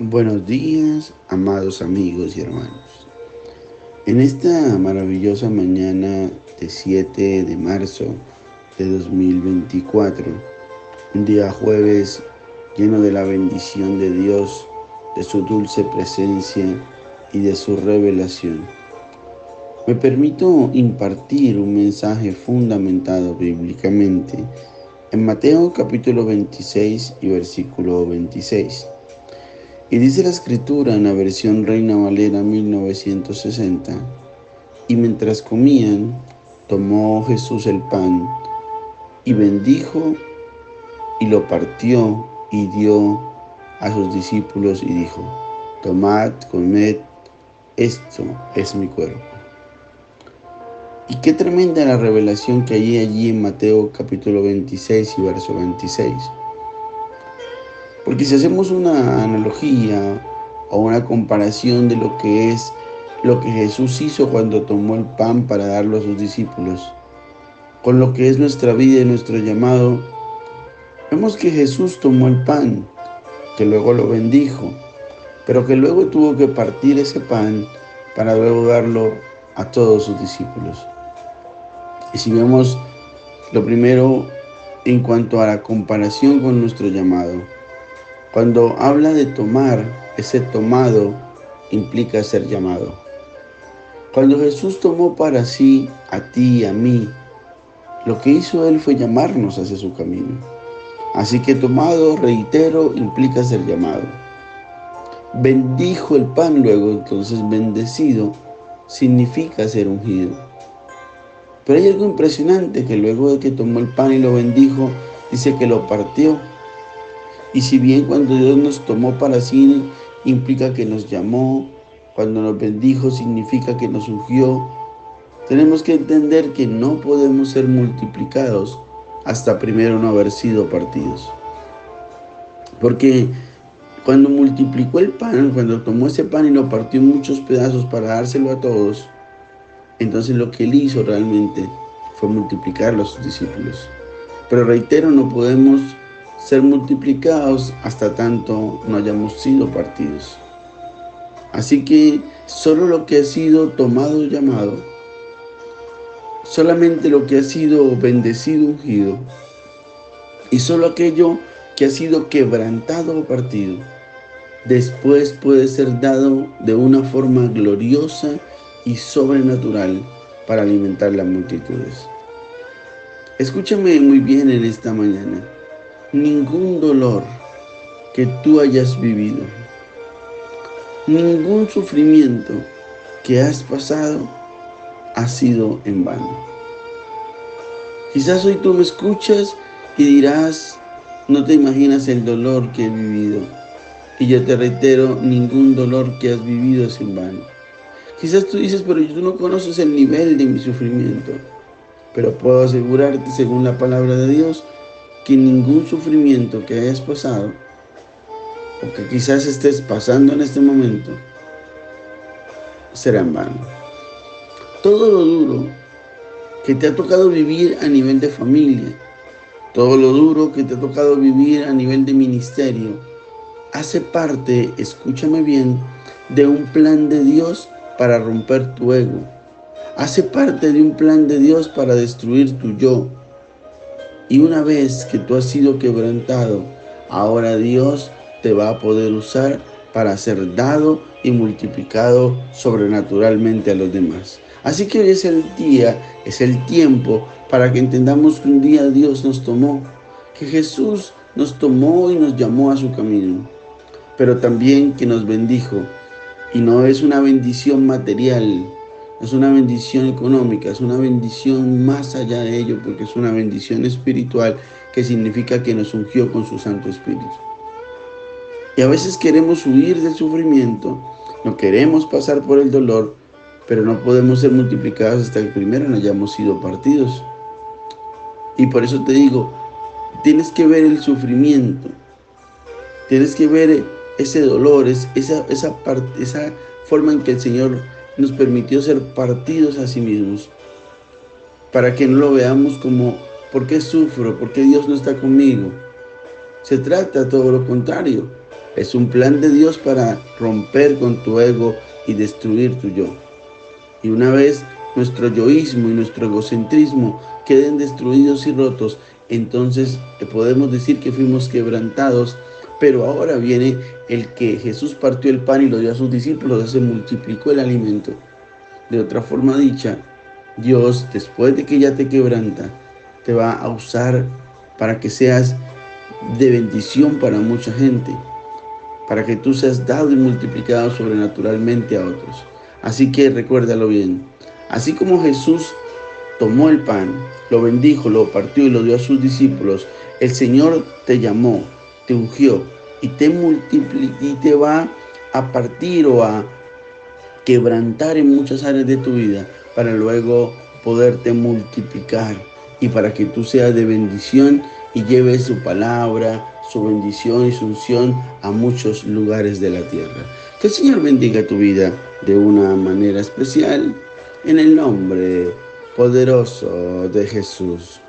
Buenos días, amados amigos y hermanos. En esta maravillosa mañana de 7 de marzo de 2024, un día jueves lleno de la bendición de Dios, de su dulce presencia y de su revelación, me permito impartir un mensaje fundamentado bíblicamente en Mateo capítulo 26 y versículo 26. Y dice la escritura en la versión Reina Valera 1960, y mientras comían, tomó Jesús el pan y bendijo y lo partió y dio a sus discípulos y dijo: tomad, comed, esto es mi cuerpo. Y qué tremenda la revelación que hay allí en Mateo capítulo 26 y verso 26. Porque si hacemos una analogía o una comparación de lo que Jesús hizo cuando tomó el pan para darlo a sus discípulos, con lo que es nuestra vida y nuestro llamado, vemos que Jesús tomó el pan, que luego lo bendijo, pero que luego tuvo que partir ese pan para luego darlo a todos sus discípulos. Y si vemos lo primero en cuanto a la comparación con nuestro llamado, cuando habla de tomar, ese tomado implica ser llamado. Cuando Jesús tomó para sí, a ti y a mí, lo que hizo Él fue llamarnos hacia su camino. Así que tomado, reitero, implica ser llamado. Bendijo el pan luego, entonces bendecido significa ser ungido. Pero hay algo impresionante, que luego de que tomó el pan y lo bendijo, dice que lo partió. Y si bien cuando Dios nos tomó para sí implica que nos llamó, cuando nos bendijo significa que nos ungió, tenemos que entender que no podemos ser multiplicados hasta primero no haber sido partidos. Porque cuando multiplicó el pan, cuando tomó ese pan y lo partió en muchos pedazos para dárselo a todos, entonces lo que Él hizo realmente fue multiplicarlo a sus discípulos. Pero reitero, no podemos ser multiplicados hasta tanto no hayamos sido partidos. Así que solo lo que ha sido tomado y llamado, solamente lo que ha sido bendecido, ungido, y solo aquello que ha sido quebrantado o partido, después puede ser dado de una forma gloriosa y sobrenatural para alimentar las multitudes. Escúchame muy bien en esta mañana. Ningún dolor que tú hayas vivido, ningún sufrimiento que has pasado ha sido en vano. Quizás hoy tú me escuchas y dirás: no te imaginas el dolor que he vivido. Y yo te reitero, ningún dolor que has vivido es en vano. Quizás tú dices: pero tú no conoces el nivel de mi sufrimiento. Pero puedo asegurarte, según la palabra de Dios, que ningún sufrimiento que hayas pasado o que quizás estés pasando en este momento será en vano. Todo lo duro que te ha tocado vivir a nivel de familia, todo lo duro que te ha tocado vivir a nivel de ministerio, hace parte, escúchame bien, de un plan de Dios para romper tu ego. Hace parte de un plan de Dios para destruir tu yo. Y una vez que tú has sido quebrantado, ahora Dios te va a poder usar para ser dado y multiplicado sobrenaturalmente a los demás. Así que hoy es el día, es el tiempo para que entendamos que un día Dios nos tomó, que Jesús nos tomó y nos llamó a su camino, pero también que nos bendijo. Y no es una bendición material, no es una bendición económica, es una bendición más allá de ello, porque es una bendición espiritual que significa que nos ungió con su Santo Espíritu. Y a veces queremos huir del sufrimiento, no queremos pasar por el dolor, pero no podemos ser multiplicados hasta que primero no hayamos sido partidos. Y por eso te digo, tienes que ver el sufrimiento, tienes que ver ese dolor, esa forma en que el Señor nos permitió ser partidos a sí mismos, para que no lo veamos como: ¿por qué sufro? ¿Por qué Dios no está conmigo? Se trata todo lo contrario. Es un plan de Dios para romper con tu ego y destruir tu yo. Y una vez nuestro yoísmo y nuestro egocentrismo queden destruidos y rotos, entonces podemos decir que fuimos quebrantados. Pero ahora viene el que Jesús partió el pan y lo dio a sus discípulos, se multiplicó el alimento. De otra forma dicha, Dios, después de que ya te quebranta, te va a usar para que seas de bendición para mucha gente, para que tú seas dado y multiplicado sobrenaturalmente a otros. Así que recuérdalo bien. Así como Jesús tomó el pan, lo bendijo, lo partió y lo dio a sus discípulos, el Señor te llamó, te ungió y te multiplicó y te va a partir o a quebrantar en muchas áreas de tu vida para luego poderte multiplicar y para que tú seas de bendición y lleves su palabra, su bendición y su unción a muchos lugares de la tierra. Que el Señor bendiga tu vida de una manera especial en el nombre poderoso de Jesús.